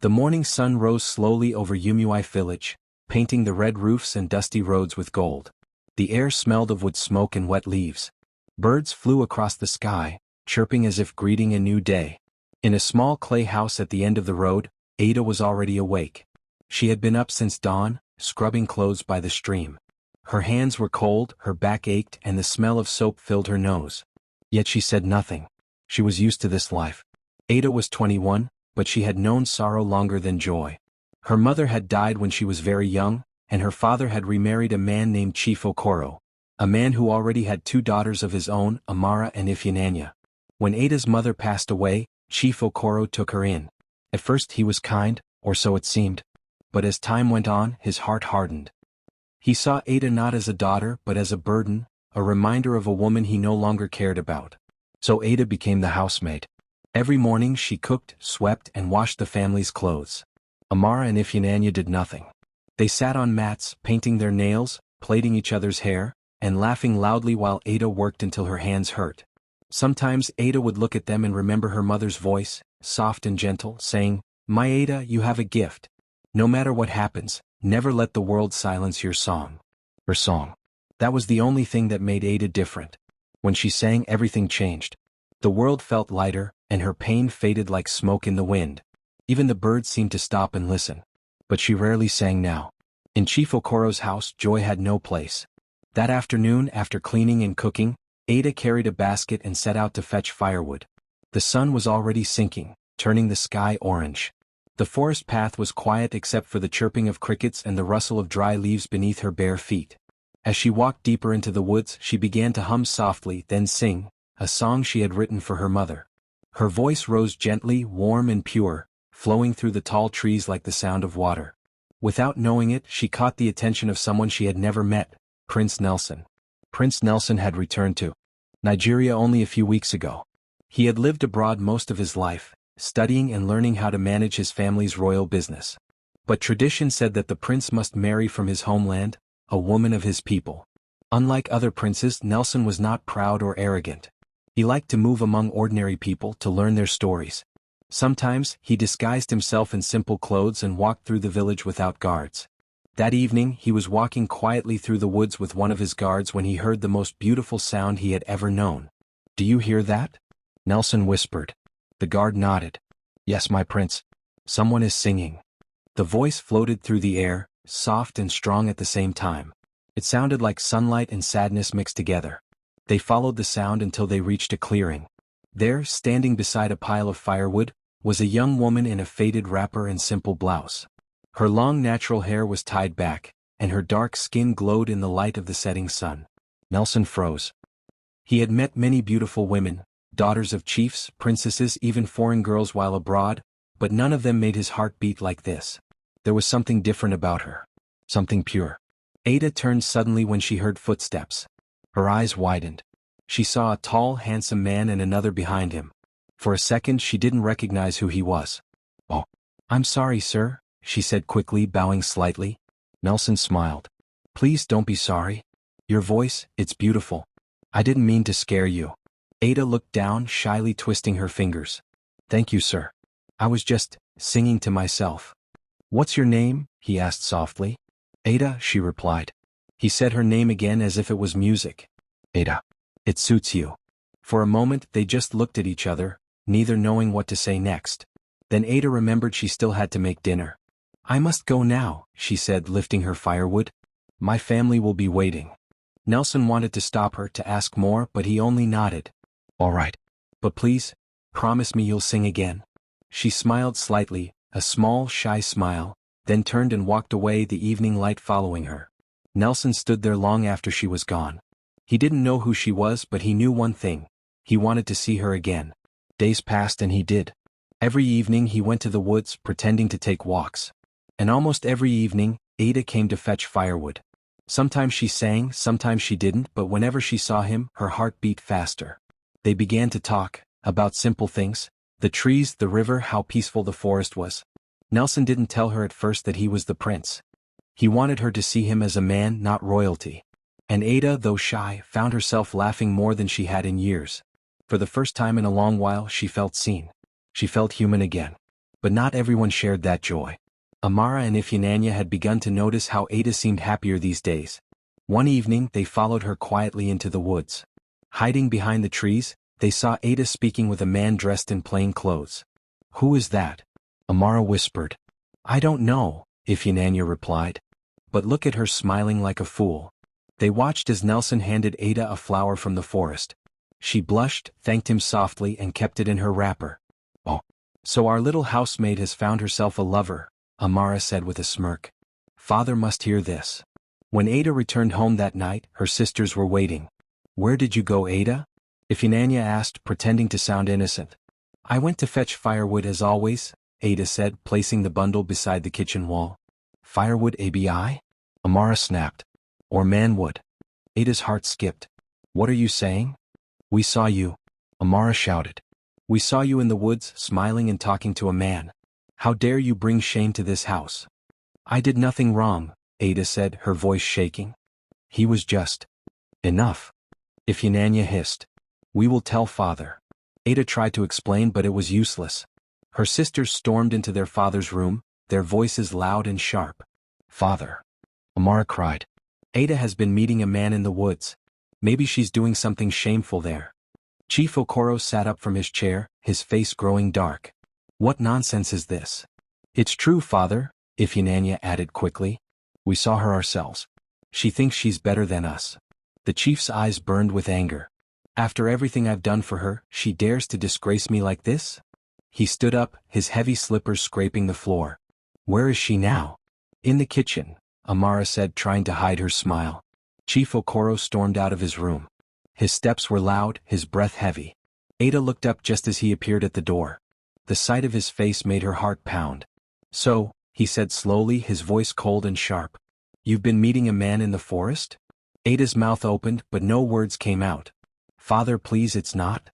The morning sun rose slowly over Yumui village, painting the red roofs and dusty roads with gold. The air smelled of wood smoke and wet leaves. Birds flew across the sky, chirping as if greeting a new day. In a small clay house at the end of the road, Ada was already awake. She had been up since dawn, scrubbing clothes by the stream. Her hands were cold, her back ached, and the smell of soap filled her nose. Yet she said nothing. She was used to this life. Ada was 21, but she had known sorrow longer than joy. Her mother had died when she was very young, and her father had remarried a man named Chief Okoro, a man who already had 2 daughters of his own, Amara and Ifeanyi. When Ada's mother passed away, Chief Okoro took her in. At first he was kind, or so it seemed. But as time went on, his heart hardened. He saw Ada not as a daughter but as a burden, a reminder of a woman he no longer cared about. So Ada became the housemaid. Every morning she cooked, swept, and washed the family's clothes. Amara and Ifeanyi did nothing. They sat on mats, painting their nails, plaiting each other's hair, and laughing loudly while Ada worked until her hands hurt. Sometimes Ada would look at them and remember her mother's voice, soft and gentle, saying, "My Ada, you have a gift. No matter what happens, never let the world silence your song." Her song. That was the only thing that made Ada different. When she sang, everything changed. The world felt lighter, and her pain faded like smoke in the wind. Even the birds seemed to stop and listen. But she rarely sang now. In Chief Okoro's house, joy had no place. That afternoon, after cleaning and cooking, Ada carried a basket and set out to fetch firewood. The sun was already sinking, turning the sky orange. The forest path was quiet except for the chirping of crickets and the rustle of dry leaves beneath her bare feet. As she walked deeper into the woods, she began to hum softly, then sing, a song she had written for her mother. Her voice rose gently, warm and pure, flowing through the tall trees like the sound of water. Without knowing it, she caught the attention of someone she had never met, Prince Nelson. Prince Nelson had returned to Nigeria only a few weeks ago. He had lived abroad most of his life, studying and learning how to manage his family's royal business. But tradition said that the prince must marry from his homeland, a woman of his people. Unlike other princes, Nelson was not proud or arrogant. He liked to move among ordinary people to learn their stories. Sometimes, he disguised himself in simple clothes and walked through the village without guards. That evening, he was walking quietly through the woods with one of his guards when he heard the most beautiful sound he had ever known. "Do you hear that?" Nelson whispered. The guard nodded. "Yes, my prince. Someone is singing." The voice floated through the air, soft and strong at the same time. It sounded like sunlight and sadness mixed together. They followed the sound until they reached a clearing. There, standing beside a pile of firewood, was a young woman in a faded wrapper and simple blouse. Her long natural hair was tied back, and her dark skin glowed in the light of the setting sun. Nelson froze. He had met many beautiful women, daughters of chiefs, princesses, even foreign girls while abroad, but none of them made his heart beat like this. There was something different about her. Something pure. Ada turned suddenly when she heard footsteps. Her eyes widened. She saw a tall, handsome man and another behind him. For a second she didn't recognize who he was. "Oh, I'm sorry, sir," she said quickly, bowing slightly. Nelson smiled. "Please don't be sorry. Your voice, it's beautiful. I didn't mean to scare you." Ada looked down, shyly twisting her fingers. "Thank you, sir. I was just singing to myself." "What's your name?" he asked softly. "Ada," she replied. He said her name again as if it was music. "Ada. It suits you." For a moment they just looked at each other, neither knowing what to say next. Then Ada remembered she still had to make dinner. "I must go now," she said, lifting her firewood. "My family will be waiting." Nelson wanted to stop her to ask more, but he only nodded. "All right. But please, promise me you'll sing again." She smiled slightly, a small, shy smile, then turned and walked away, the evening light following her. Nelson stood there long after she was gone. He didn't know who she was, but he knew one thing. He wanted to see her again. Days passed and he did. Every evening he went to the woods, pretending to take walks. And almost every evening, Ada came to fetch firewood. Sometimes she sang, sometimes she didn't, but whenever she saw him, her heart beat faster. They began to talk, about simple things, the trees, the river, how peaceful the forest was. Nelson didn't tell her at first that he was the prince. He wanted her to see him as a man, not royalty. And Ada, though shy, found herself laughing more than she had in years. For the first time in a long while she felt seen. She felt human again. But not everyone shared that joy. Amara and Ifyananya had begun to notice how Ada seemed happier these days. One evening they followed her quietly into the woods. Hiding behind the trees, they saw Ada speaking with a man dressed in plain clothes. "Who is that?" Amara whispered. "I don't know," Ifyananya replied. "But look at her smiling like a fool." They watched as Nelson handed Ada a flower from the forest. She blushed, thanked him softly and kept it in her wrapper. "Oh, so our little housemaid has found herself a lover," Amara said with a smirk. "Father must hear this." When Ada returned home that night, her sisters were waiting. "Where did you go, Ada?" Ifyananya asked, pretending to sound innocent. "I went to fetch firewood as always," Ada said, placing the bundle beside the kitchen wall. "Firewood, abi?" Amara snapped. "Or manwood." Ada's heart skipped. "What are you saying?" "We saw you," Amara shouted. "We saw you in the woods, smiling and talking to a man. How dare you bring shame to this house?" "I did nothing wrong," Ada said, her voice shaking. "He was just..." "Enough," Ifyananya hissed. "We will tell father." Ada tried to explain, but it was useless. Her sisters stormed into their father's room, their voices loud and sharp. "Father," Amara cried. "Ada has been meeting a man in the woods. Maybe she's doing something shameful there." Chief Okoro sat up from his chair, his face growing dark. "What nonsense is this?" "It's true, father," Ifyananya added quickly. "We saw her ourselves. She thinks she's better than us." The chief's eyes burned with anger. "After everything I've done for her, she dares to disgrace me like this?" He stood up, his heavy slippers scraping the floor. "Where is she now?" "In the kitchen," Amara said, trying to hide her smile. Chief Okoro stormed out of his room. His steps were loud, his breath heavy. Ada looked up just as he appeared at the door. The sight of his face made her heart pound. "So," he said slowly, his voice cold and sharp, "you've been meeting a man in the forest?" Ada's mouth opened, but no words came out. "Father, please, it's not."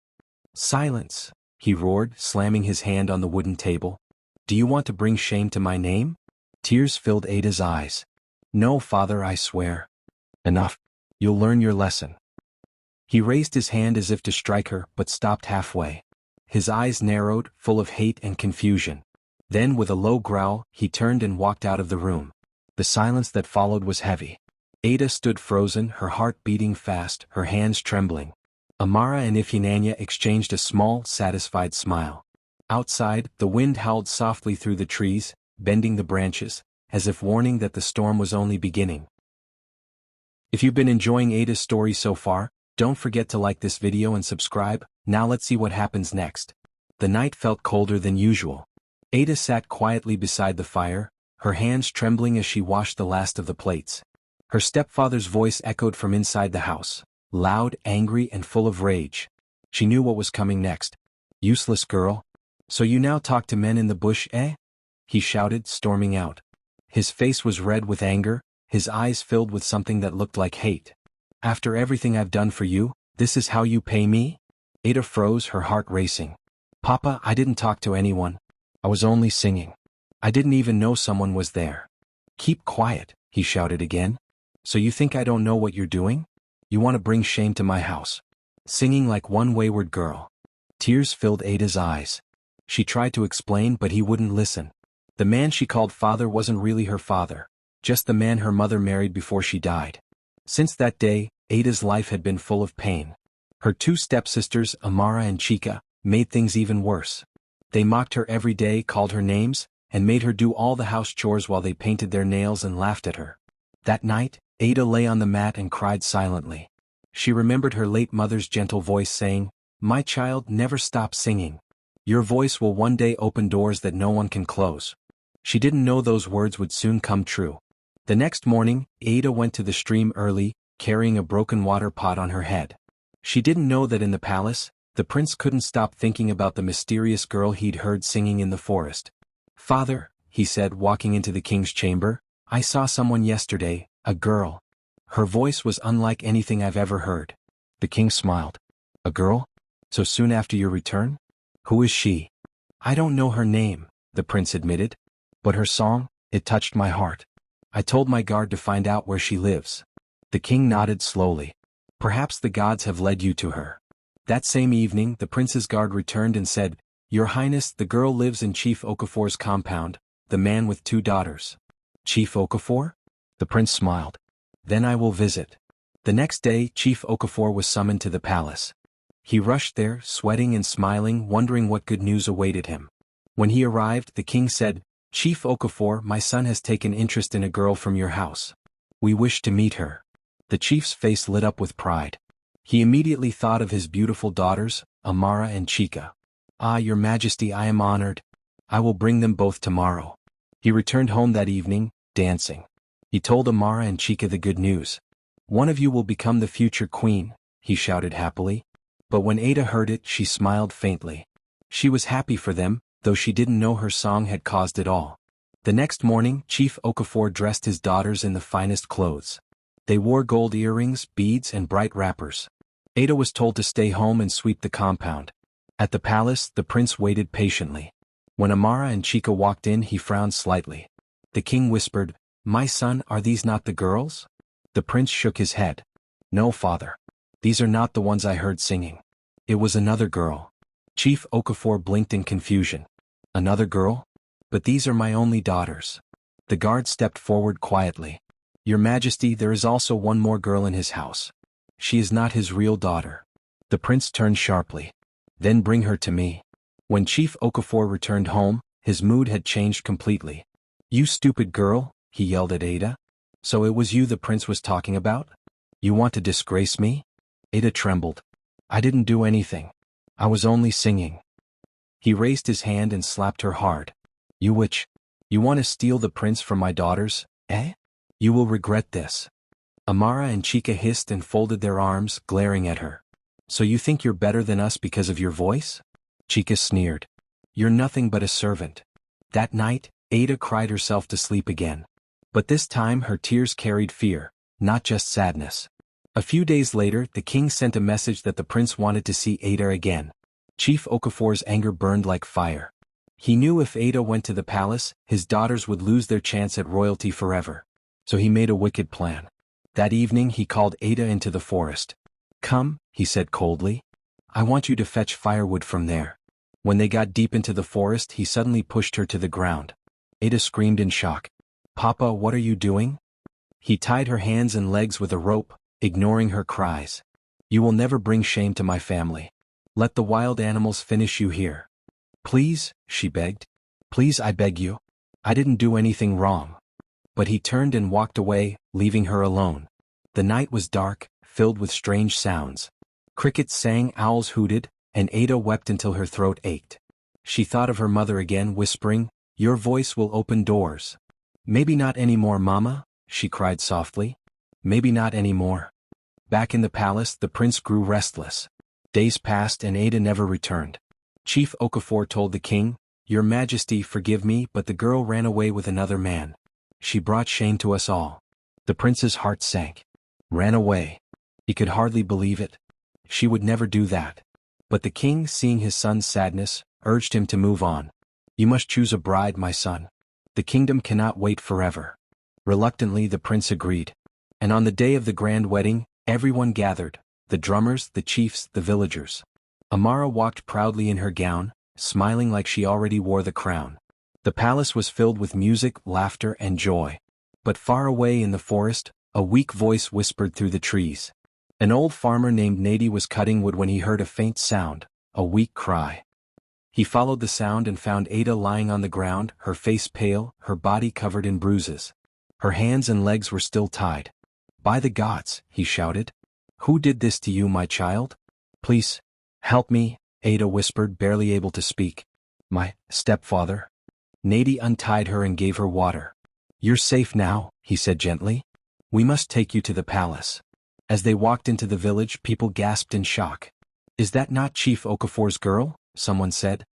"Silence," he roared, slamming his hand on the wooden table. "Do you want to bring shame to my name?" Tears filled Ada's eyes. "No, father, I swear." "Enough. You'll learn your lesson." He raised his hand as if to strike her, but stopped halfway. His eyes narrowed, full of hate and confusion. Then, with a low growl, he turned and walked out of the room. The silence that followed was heavy. Ada stood frozen, her heart beating fast, her hands trembling. Amara and Ifyananya exchanged a small, satisfied smile. Outside, the wind howled softly through the trees, bending the branches, as if warning that the storm was only beginning. If you've been enjoying Ada's story so far, don't forget to like this video and subscribe. Now let's see what happens next. The night felt colder than usual. Ada sat quietly beside the fire, her hands trembling as she washed the last of the plates. Her stepfather's voice echoed from inside the house, loud, angry, and full of rage. She knew what was coming next. "Useless girl. So you now talk to men in the bush, eh?" he shouted, storming out. His face was red with anger, his eyes filled with something that looked like hate. "After everything I've done for you, this is how you pay me?" Ada froze, her heart racing. "Papa, I didn't talk to anyone. I was only singing. I didn't even know someone was there." "Keep quiet," he shouted again. "So you think I don't know what you're doing? You want to bring shame to my house. Singing like one wayward girl." Tears filled Ada's eyes. She tried to explain, but he wouldn't listen. The man she called father wasn't really her father, just the man her mother married before she died. Since that day, Ada's life had been full of pain. Her two stepsisters, Amara and Chika, made things even worse. They mocked her every day, called her names, and made her do all the house chores while they painted their nails and laughed at her. That night, Ada lay on the mat and cried silently. She remembered her late mother's gentle voice saying, "My child, never stop singing. Your voice will one day open doors that no one can close." She didn't know those words would soon come true. The next morning, Ada went to the stream early, carrying a broken water pot on her head. She didn't know that in the palace, the prince couldn't stop thinking about the mysterious girl he'd heard singing in the forest. "Father," he said, walking into the king's chamber, "I saw someone yesterday, a girl. Her voice was unlike anything I've ever heard." The king smiled. "A girl? So soon after your return? Who is she?" "I don't know her name," the prince admitted. "But her song, it touched my heart. I told my guard to find out where she lives." The king nodded slowly. "Perhaps the gods have led you to her." That same evening, the prince's guard returned and said, "Your Highness, the girl lives in Chief Okafor's compound, the man with 2 daughters." "Chief Okafor?" The prince smiled. "Then I will visit." The next day, Chief Okafor was summoned to the palace. He rushed there, sweating and smiling, wondering what good news awaited him. When he arrived, the king said, "Chief Okafor, my son has taken interest in a girl from your house. We wish to meet her." The chief's face lit up with pride. He immediately thought of his beautiful daughters, Amara and Chika. "Ah, your majesty, I am honored. I will bring them both tomorrow." He returned home that evening, dancing. He told Amara and Chika the good news. "One of you will become the future queen," he shouted happily. But when Ada heard it, she smiled faintly. She was happy for them, though she didn't know her song had caused it all. The next morning, Chief Okafor dressed his daughters in the finest clothes. They wore gold earrings, beads, and bright wrappers. Ada was told to stay home and sweep the compound. At the palace, the prince waited patiently. When Amara and Chika walked in, he frowned slightly. The king whispered, "My son, are these not the girls?" The prince shook his head. "No, father. These are not the ones I heard singing. It was another girl." Chief Okafor blinked in confusion. "Another girl? But these are my only daughters." The guard stepped forward quietly. "Your Majesty, there is also one more girl in his house. She is not his real daughter." The prince turned sharply. "Then bring her to me." When Chief Okafor returned home, his mood had changed completely. "You stupid girl," he yelled at Ada. "So it was you the prince was talking about? You want to disgrace me?" Ada trembled. "I didn't do anything. I was only singing." He raised his hand and slapped her hard. "You witch. You want to steal the prince from my daughters, eh? You will regret this." Amara and Chika hissed and folded their arms, glaring at her. "So you think you're better than us because of your voice?" Chika sneered. "You're nothing but a servant." That night, Ada cried herself to sleep again. But this time her tears carried fear, not just sadness. A few days later, the king sent a message that the prince wanted to see Ada again. Chief Okafor's anger burned like fire. He knew if Ada went to the palace, his daughters would lose their chance at royalty forever. So he made a wicked plan. That evening he called Ada into the forest. "Come," he said coldly. "I want you to fetch firewood from there." When they got deep into the forest, he suddenly pushed her to the ground. Ada screamed in shock. "Papa, what are you doing?" He tied her hands and legs with a rope, ignoring her cries. "You will never bring shame to my family. Let the wild animals finish you here." "Please," she begged. "Please, I beg you. I didn't do anything wrong." But he turned and walked away, leaving her alone. The night was dark, filled with strange sounds. Crickets sang, owls hooted, and Ada wept until her throat ached. She thought of her mother again, whispering, "Your voice will open doors." "Maybe not anymore, Mama," she cried softly. "Maybe not anymore." Back in the palace, the prince grew restless. Days passed and Ada never returned. Chief Okafor told the king, "Your Majesty, forgive me, but the girl ran away with another man. She brought shame to us all." The prince's heart sank. Ran away. He could hardly believe it. She would never do that. But the king, seeing his son's sadness, urged him to move on. "You must choose a bride, my son. The kingdom cannot wait forever." Reluctantly, the prince agreed. And on the day of the grand wedding, everyone gathered, the drummers, the chiefs, the villagers. Amara walked proudly in her gown, smiling like she already wore the crown. The palace was filled with music, laughter, and joy. But far away in the forest, a weak voice whispered through the trees. An old farmer named Nady was cutting wood when he heard a faint sound, a weak cry. He followed the sound and found Ada lying on the ground, her face pale, her body covered in bruises. Her hands and legs were still tied. "By the gods," he shouted. "Who did this to you, my child? Please, help me," Ada whispered, barely able to speak. "My stepfather." Nady untied her and gave her water. "You're safe now," he said gently. "We must take you to the palace." As they walked into the village, people gasped in shock. "Is that not Chief Okafor's girl?" someone said.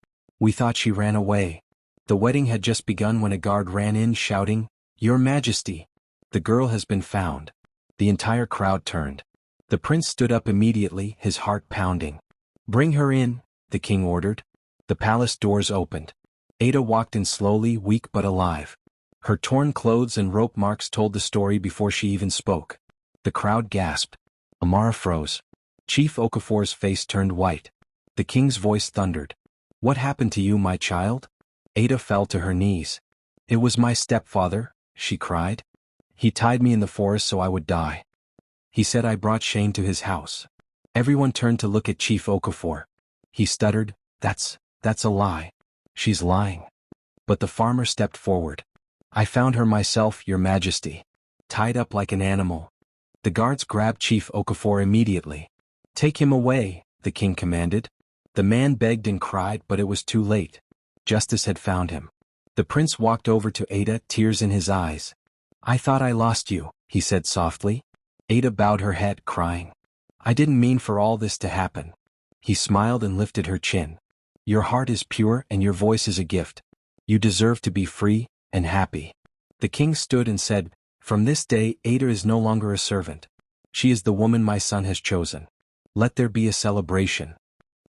"We thought she ran away." The wedding had just begun when a guard ran in shouting, "Your Majesty! The girl has been found." The entire crowd turned. The prince stood up immediately, his heart pounding. "Bring her in," the king ordered. The palace doors opened. Ada walked in slowly, weak but alive. Her torn clothes and rope marks told the story before she even spoke. The crowd gasped. Amara froze. Chief Okafor's face turned white. The king's voice thundered. What happened to you, my child? Ada fell to her knees. It was my stepfather, she cried. He tied me in the forest so I would die. He said I brought shame to his house. Everyone turned to look at Chief Okafor. He stuttered, That's a lie. She's lying. But the farmer stepped forward. I found her myself, your majesty. Tied up like an animal. The guards grabbed Chief Okafor immediately. Take him away, the king commanded. The man begged and cried, but it was too late. Justice had found him. The prince walked over to Ada, tears in his eyes. I thought I lost you, he said softly. Ada bowed her head, crying. I didn't mean for all this to happen. He smiled and lifted her chin. Your heart is pure and your voice is a gift. You deserve to be free and happy. The king stood and said, From this day Ada is no longer a servant. She is the woman my son has chosen. Let there be a celebration.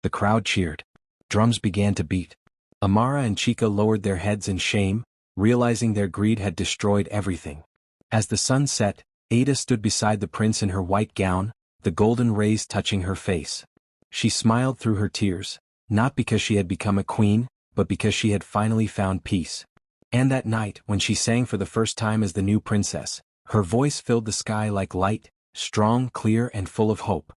The crowd cheered. Drums began to beat. Amara and Chika lowered their heads in shame, realizing their greed had destroyed everything. As the sun set, Ada stood beside the prince in her white gown, the golden rays touching her face. She smiled through her tears, not because she had become a queen, but because she had finally found peace. And that night, when she sang for the first time as the new princess, her voice filled the sky like light, strong, clear, and full of hope.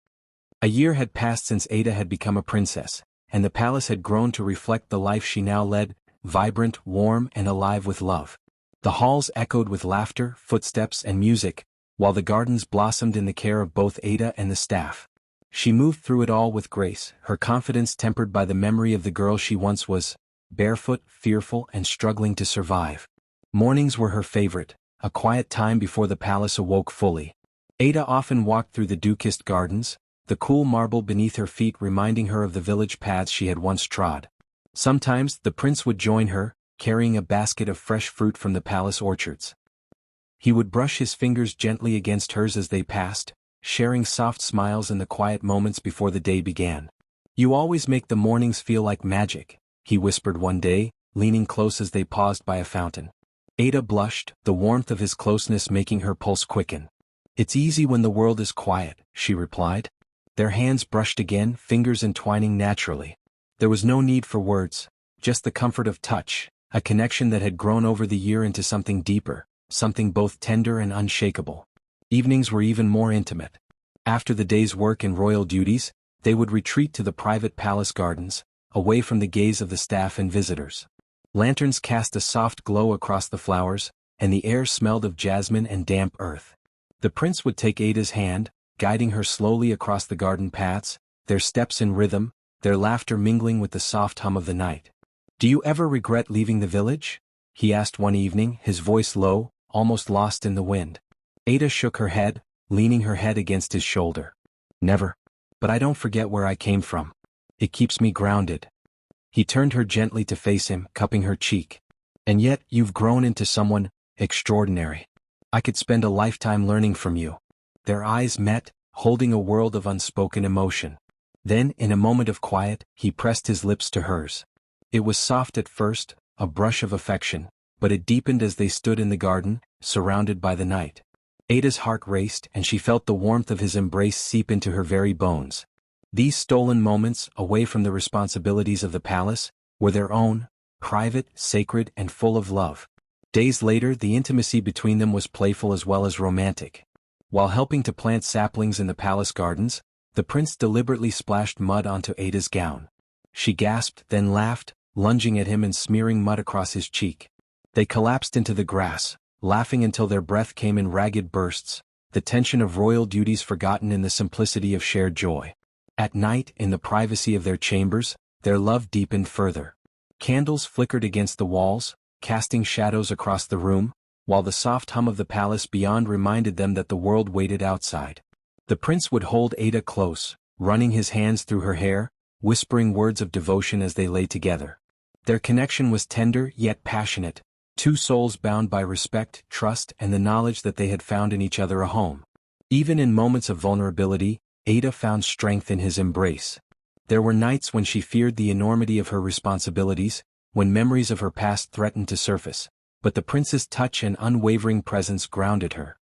A year had passed since Ada had become a princess, and the palace had grown to reflect the life she now led, vibrant, warm, and alive with love. The halls echoed with laughter, footsteps, and music, while the gardens blossomed in the care of both Ada and the staff. She moved through it all with grace, her confidence tempered by the memory of the girl she once was, barefoot, fearful, and struggling to survive. Mornings were her favorite, a quiet time before the palace awoke fully. Ada often walked through the dew-kissed gardens, the cool marble beneath her feet reminding her of the village paths she had once trod. Sometimes the prince would join her, carrying a basket of fresh fruit from the palace orchards. He would brush his fingers gently against hers as they passed, sharing soft smiles in the quiet moments before the day began. You always make the mornings feel like magic, he whispered one day, leaning close as they paused by a fountain. Ada blushed, the warmth of his closeness making her pulse quicken. It's easy when the world is quiet, she replied. Their hands brushed again, fingers entwining naturally. There was no need for words, just the comfort of touch, a connection that had grown over the year into something deeper, something both tender and unshakable. Evenings were even more intimate. After the day's work and royal duties, they would retreat to the private palace gardens, away from the gaze of the staff and visitors. Lanterns cast a soft glow across the flowers, and the air smelled of jasmine and damp earth. The prince would take Ada's hand, guiding her slowly across the garden paths, their steps in rhythm, their laughter mingling with the soft hum of the night. Do you ever regret leaving the village? He asked one evening, his voice low, almost lost in the wind. Ada shook her head, leaning her head against his shoulder. Never. But I don't forget where I came from. It keeps me grounded. He turned her gently to face him, cupping her cheek. And yet, you've grown into someone extraordinary. I could spend a lifetime learning from you. Their eyes met, holding a world of unspoken emotion. Then, in a moment of quiet, he pressed his lips to hers. It was soft at first, a brush of affection, but it deepened as they stood in the garden, surrounded by the night. Ada's heart raced, and she felt the warmth of his embrace seep into her very bones. These stolen moments, away from the responsibilities of the palace, were their own, private, sacred, and full of love. Days later, the intimacy between them was playful as well as romantic. While helping to plant saplings in the palace gardens, the prince deliberately splashed mud onto Ada's gown. She gasped, then laughed, lunging at him and smearing mud across his cheek. They collapsed into the grass, laughing until their breath came in ragged bursts, the tension of royal duties forgotten in the simplicity of shared joy. At night, in the privacy of their chambers, their love deepened further. Candles flickered against the walls, casting shadows across the room, while the soft hum of the palace beyond reminded them that the world waited outside. The prince would hold Ada close, running his hands through her hair, whispering words of devotion as they lay together. Their connection was tender yet passionate, two souls bound by respect, trust, and the knowledge that they had found in each other a home. Even in moments of vulnerability, Ada found strength in his embrace. There were nights when she feared the enormity of her responsibilities, when memories of her past threatened to surface, but the prince's touch and unwavering presence grounded her.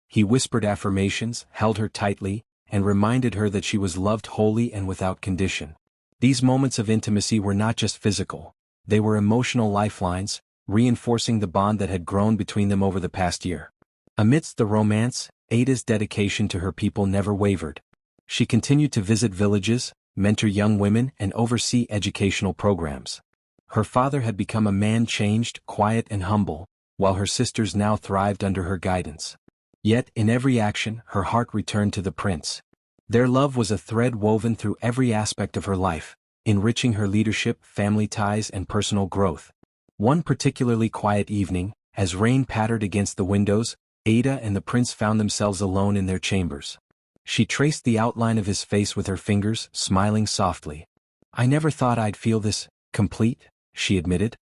He whispered affirmations, held her tightly, and reminded her that she was loved wholly and without condition. These moments of intimacy were not just physical, they were emotional lifelines, reinforcing the bond that had grown between them over the past year. Amidst the romance, Ada's dedication to her people never wavered. She continued to visit villages, mentor young women, and oversee educational programs. Her father had become a man changed, quiet and humble, while her sisters now thrived under her guidance. Yet, in every action, her heart returned to the prince. Their love was a thread woven through every aspect of her life, enriching her leadership, family ties, and personal growth. One particularly quiet evening, as rain pattered against the windows, Ada and the prince found themselves alone in their chambers. She traced the outline of his face with her fingers, smiling softly. "I never thought I'd feel this complete," she admitted.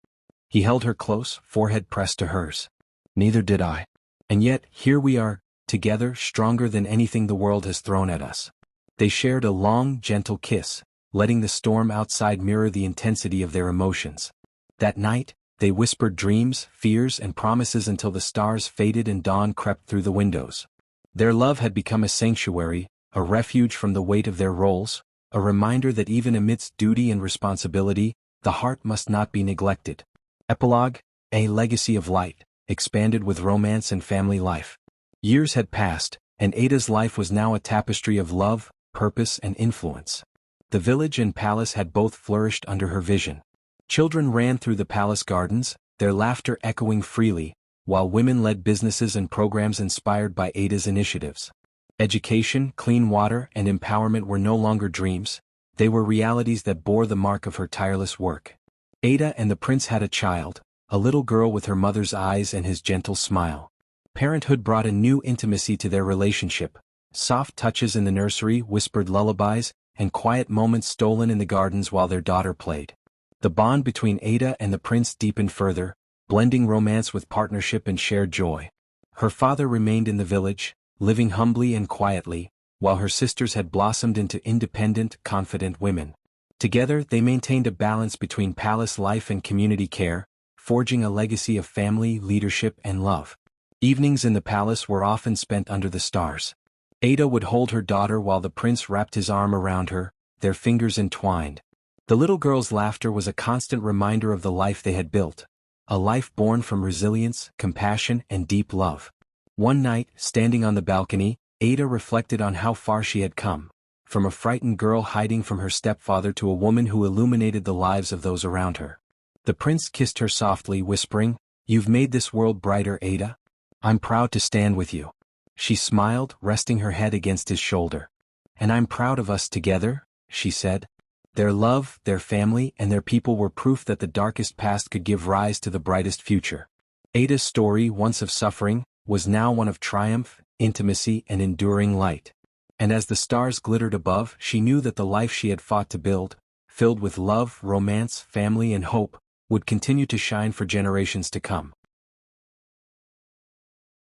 He held her close, forehead pressed to hers. "Neither did I. And yet, here we are, together, stronger than anything the world has thrown at us." They shared a long, gentle kiss, letting the storm outside mirror the intensity of their emotions. That night, they whispered dreams, fears, and promises until the stars faded and dawn crept through the windows. Their love had become a sanctuary, a refuge from the weight of their roles, a reminder that even amidst duty and responsibility, the heart must not be neglected. Epilogue: A Legacy of Light, expanded with romance and family life. Years had passed, and Ada's life was now a tapestry of love, purpose, and influence. The village and palace had both flourished under her vision. Children ran through the palace gardens, their laughter echoing freely, while women led businesses and programs inspired by Ada's initiatives. Education, clean water, and empowerment were no longer dreams, they were realities that bore the mark of her tireless work. Ada and the prince had a child, a little girl with her mother's eyes and his gentle smile. Parenthood brought a new intimacy to their relationship. Soft touches in the nursery, whispered lullabies, and quiet moments stolen in the gardens while their daughter played. The bond between Ada and the prince deepened further, blending romance with partnership and shared joy. Her father remained in the village, living humbly and quietly, while her sisters had blossomed into independent, confident women. Together, they maintained a balance between palace life and community care, forging a legacy of family, leadership, and love. Evenings in the palace were often spent under the stars. Ada would hold her daughter while the prince wrapped his arm around her, their fingers entwined. The little girl's laughter was a constant reminder of the life they had built, a life born from resilience, compassion, and deep love. One night, standing on the balcony, Ada reflected on how far she had come, from a frightened girl hiding from her stepfather to a woman who illuminated the lives of those around her. The prince kissed her softly, whispering, "You've made this world brighter, Ada. I'm proud to stand with you." She smiled, resting her head against his shoulder. "And I'm proud of us together," she said. Their love, their family, and their people were proof that the darkest past could give rise to the brightest future. Ada's story, once of suffering, was now one of triumph, intimacy, and enduring light. And as the stars glittered above, she knew that the life she had fought to build, filled with love, romance, family, and hope, would continue to shine for generations to come.